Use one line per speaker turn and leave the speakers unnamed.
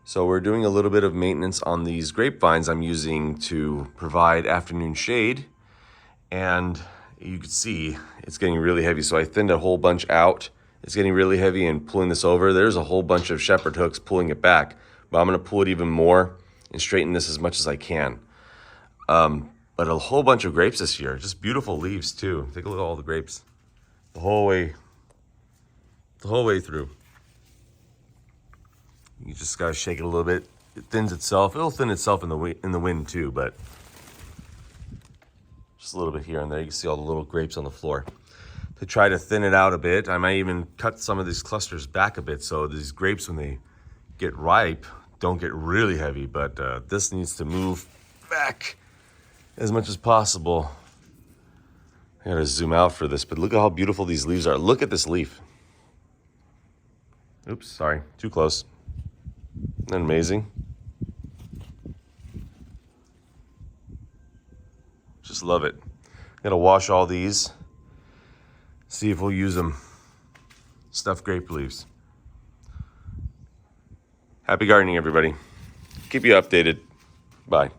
So we're doing a little bit of maintenance on these grapevines I'm using to provide afternoon shade. And you can see it's getting really heavy. So I thinned a whole bunch out. It's getting really heavy and pulling this over. There's a whole bunch of shepherd hooks pulling it back, but I'm gonna pull it even more and straighten this as much as I can. But a whole bunch of grapes this year, just beautiful leaves too. Take a look at all the grapes, the whole way through. You just gotta shake it a little bit. It thins itself. It'll thin itself in the wind too, but just a little bit here and there. You can see all the little grapes on the floor. To try to thin it out a bit, I might even cut some of these clusters back a bit so these grapes, when they get ripe, don't get really heavy. But this needs to move back as much as possible. I gotta zoom out for this, but look at how beautiful these leaves are. Look at this leaf. Oops, sorry, too close. Isn't that amazing? Just love it. Gotta wash all these. See if we'll use them. Stuffed grape leaves. Happy gardening, everybody. Keep you updated. Bye.